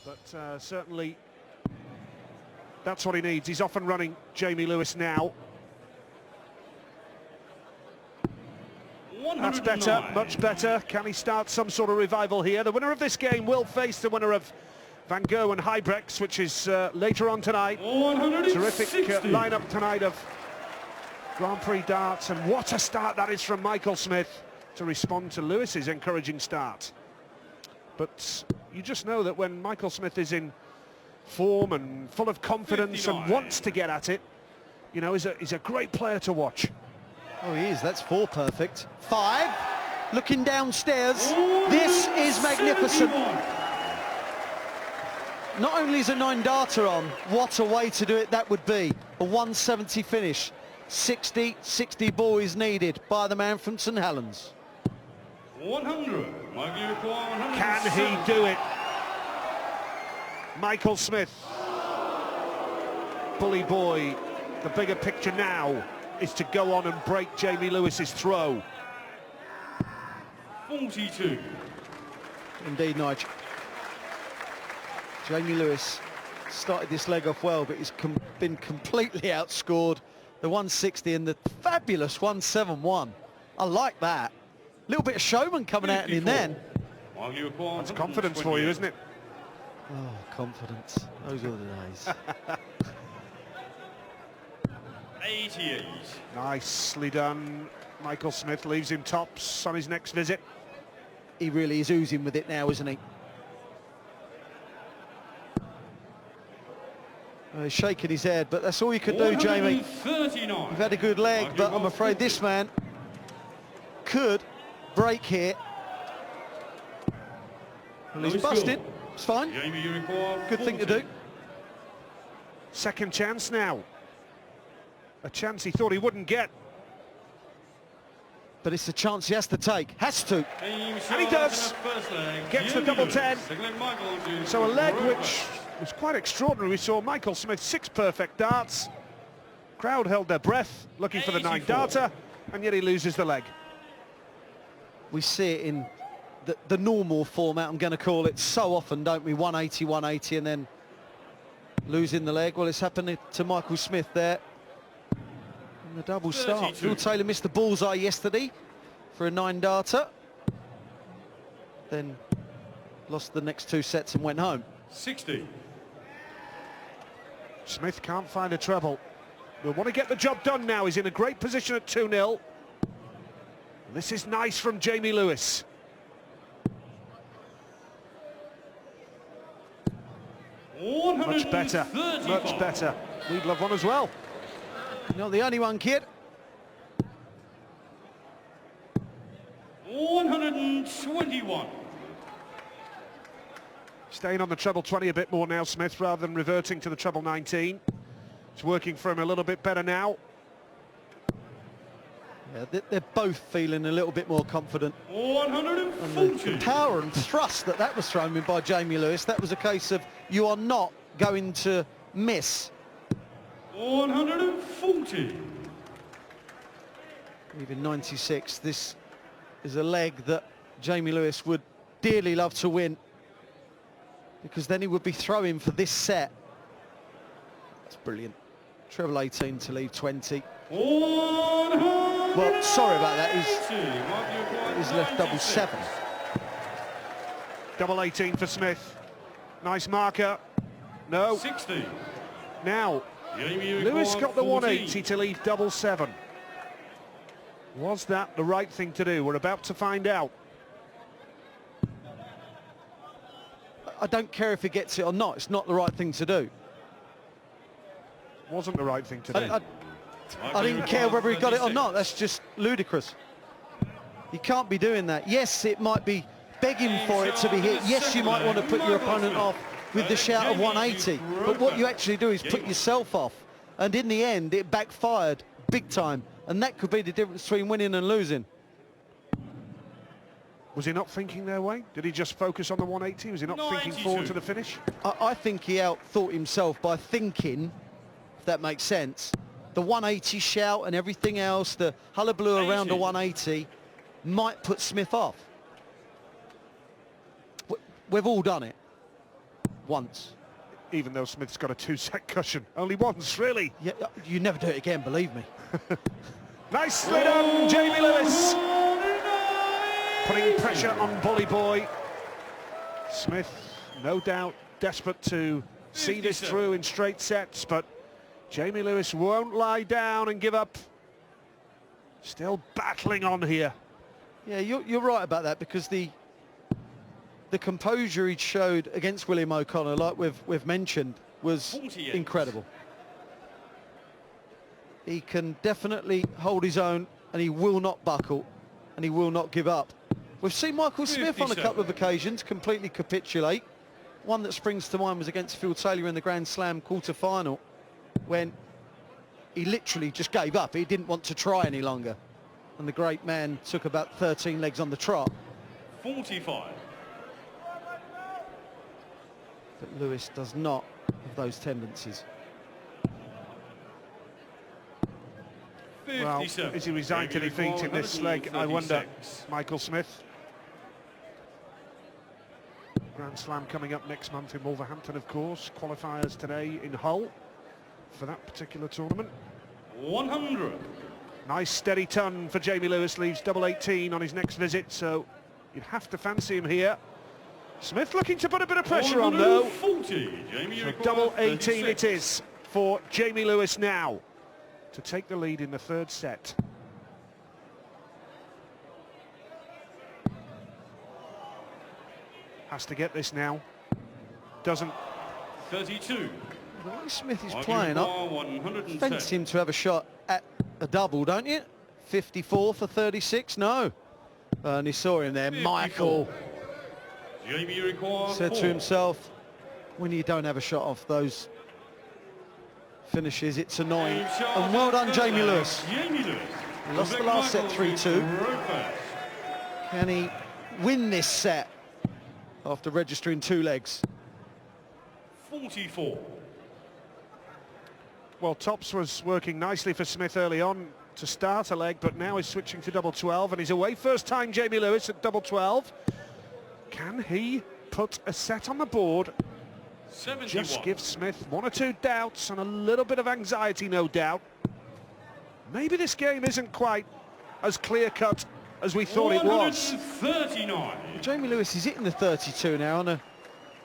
But certainly that's what he needs. He's off and running, Jamie Lewis, now. That's better, much better. Can he start some sort of revival here? The winner of this game will face the winner of Van Gogh and Hybrex, which is later on tonight. Terrific lineup tonight of Grand Prix darts, and what a start that is from Michael Smith to respond to Lewis's encouraging start. But you just know that when Michael Smith is in form and full of confidence 59. And wants to get at it, you know, he's a great player to watch. Oh, he is. That's 4 perfect. 5, looking downstairs. This is magnificent. 71. Not only is a 9-darter on, what a way to do it that would be. A 170 finish. 60 boys needed by the man from St Helens. 100. Can he do it? Michael Smith. Bully boy. The bigger picture now is to go on and break Jamie Lewis's throw. 42. Indeed, Nigel. Jamie Lewis started this leg off well, but he's been completely outscored. The 160 and the fabulous 171. I like that. A little bit of showman coming 54. Out in then. That's confidence for you, isn't it? Oh, confidence. Those are the days. 88. Nicely done. Michael Smith leaves him tops on his next visit. He really is oozing with it now, isn't he? He's shaking his head, but that's all you can do, Jamie. You've had a good leg, but I'm afraid this man could break here. Well, he's busted. It's fine. Good thing to do. Second chance now. A chance he thought he wouldn't get. But it's a chance he has to take. Has to. And he does. Gets the double 10. So a leg which was quite extraordinary. We saw Michael Smith 6 perfect darts. Crowd held their breath looking for the 9-darter, and yet he loses the leg. We see it in the normal format, I'm going to call it, so often, don't we? 180, 180, and then losing the leg. Well, it's happening to Michael Smith there. The double start. Phil Taylor missed the bullseye yesterday for a 9-darter. Then lost the next 2 sets and went home. 60. Smith can't find a treble. We'll want to get the job done now. He's in a great position at 2-0. This is nice from Jamie Lewis. Much better, much better. We'd love one as well. Not the only one, kid. 121. Staying on the treble 20 a bit more now, Smith, rather than reverting to the treble 19. It's working for him a little bit better now. Yeah, they're both feeling a little bit more confident. 140. And the power and thrust that was thrown in by Jamie Lewis, that was a case of you are not going to miss. 140. Even 96, this is a leg that Jamie Lewis would dearly love to win, because then he would be throwing for this set. That's brilliant. Treble 18 to leave 20. Well, sorry about that. He's left double 7. Double 18 for Smith. Nice marker. No. 60. Now, Lewis got the 180 to leave double 7. Was that the right thing to do? We're about to find out. I don't care if he gets it or not. It's not the right thing to do. Wasn't the right thing to do. I didn't care whether he got it or not. That's just ludicrous. You can't be doing that. Yes, it might be begging for it to be hit. Yes, you might want to put your opponent off with the shout of 180. But what you actually do is put yourself off. And in the end, it backfired big time. And that could be the difference between winning and losing. Was he not thinking their way? Did he just focus on the 180? Was he not thinking forward to the finish? I think he outthought himself by thinking, if that makes sense, the 180 shout and everything else, the hullabaloo around the 180 might put Smith off. We've all done it. once. Even though Smith's got a 2-set cushion. Only once, really. Yeah, you never do it again, believe me. Nicely done, Jamie Lewis. Putting pressure on Bully Boy. Smith, no doubt, desperate to see this through in straight sets, but Jamie Lewis won't lie down and give up. Still battling on here. Yeah, you're right about that, because the composure he showed against William O'Connor, like we've mentioned, was incredible. He can definitely hold his own, and he will not buckle, and he will not give up. We've seen Michael Smith on a couple of occasions completely capitulate. One that springs to mind was against Phil Taylor in the Grand Slam quarter-final, when he literally just gave up. He didn't want to try any longer. And the great man took about 13 legs on the trot. 45. But Lewis does not have those tendencies. Well, is he resigned to defeat in this leg, I wonder, Michael Smith? Grand Slam coming up next month in Wolverhampton, of course. Qualifiers today in Hull for that particular tournament. 100. Nice steady ton for Jamie Lewis, leaves double 18 on his next visit, so you'd have to fancy him here. Smith looking to put a bit of pressure on, though. 40. Jamie So double 18 it is for Jamie Lewis now to take the lead in the third set. Has to get this now. Doesn't. 32. The way Smith is playing up, fancy him to have a shot at a double, don't you? 54 for 36, no. And he saw him there, 54. Michael said to himself, when you don't have a shot off those finishes, it's annoying. And well done, Jamie Lewis. He lost the last set 3-2. Can he win this set after registering 2 legs? 44. Well, tops was working nicely for Smith early on to start a leg, but now he's switching to double 12 and he's away first time, Jamie Lewis, at double 12. Can he put a set on the board? 71. Just give Smith 1 or 2 doubts and a little bit of anxiety, no doubt. Maybe this game isn't quite as clear-cut as we thought it was. 139. Jamie Lewis is hitting the 32 now on a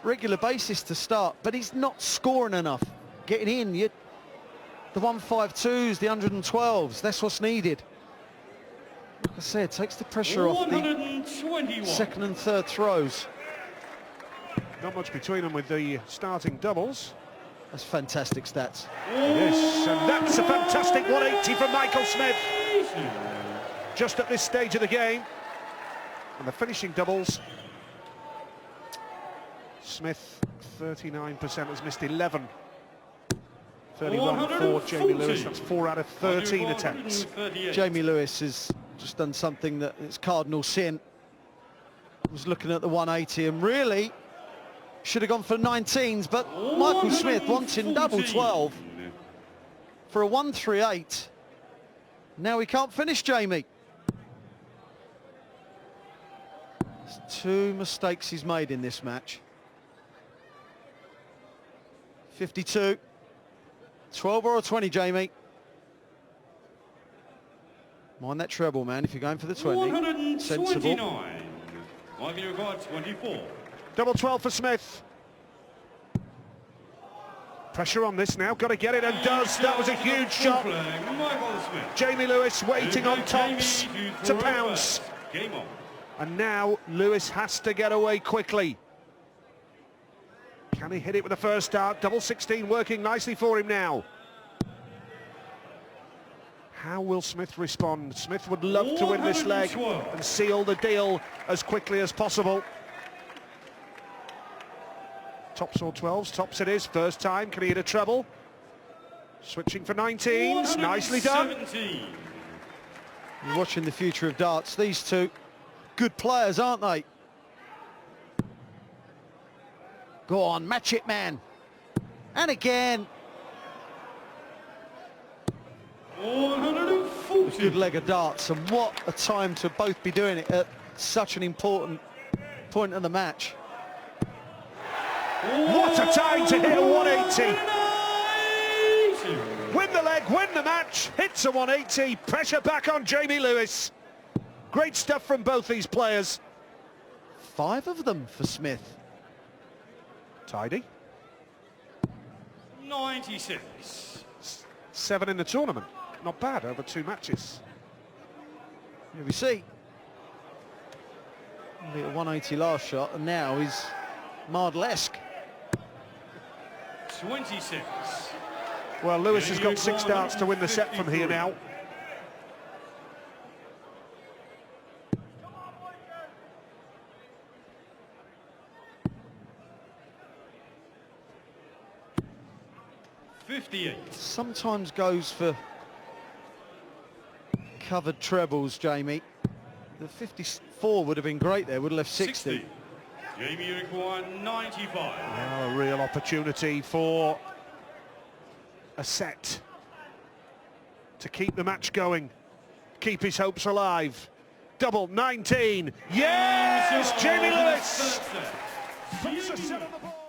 regular basis to start, but he's not scoring enough. Getting in, the 152s, the 112s, that's what's needed. Like I said, takes the pressure off the second and third throws. Not much between them with the starting doubles. That's fantastic stats. It is, and that's a fantastic 180 from Michael Smith. Just at this stage of the game. And the finishing doubles. Smith, 39%, has missed 11. 31 for Jamie Lewis, that's 4 out of 13 attempts. Jamie Lewis has just done something that is cardinal sin. Was looking at the 180 and really should have gone for 19s, but Michael Smith wanting double 12 for a 138. Now he can't finish, Jamie. There's 2 mistakes he's made in this match. 52. 12 or a 20, Jamie. Mind that treble, man, if you're going for the 20. Sensible. 24. Double 12 for Smith. Pressure on this now, got to get it, and does. That was a huge shot. Jamie Lewis waiting on tops to pounce. And now Lewis has to get away quickly. Can he hit it with the first start? Double 16 working nicely for him now. How will Smith respond? Smith would love to win this leg and seal the deal as quickly as possible. Tops or 12s? Tops it is. First time. Can he hit a treble? Switching for 19s. Nicely done. You're watching the future of darts. These two good players, aren't they? Go on, match it, man. And again. 140. Good leg of darts, and what a time to both be doing it at such an important point of the match. What a time to hit a 180. Win the leg, win the match, hits a 180, pressure back on Jamie Lewis. Great stuff from both these players. 5 of them for Smith. Tidy. 96. 7 in the tournament. Not bad over 2 matches. Here we see. A 180 last shot, and now he's Mardlesque. 26. Well, Lewis has got 6 darts to win the set from here now. Sometimes goes for covered trebles, Jamie. The 54 would have been great there, would have left 60. Jamie, you require 95. Now a real opportunity for a set to keep the match going, keep his hopes alive. Double 19. Yes, Jamie Lewis puts a set on the board.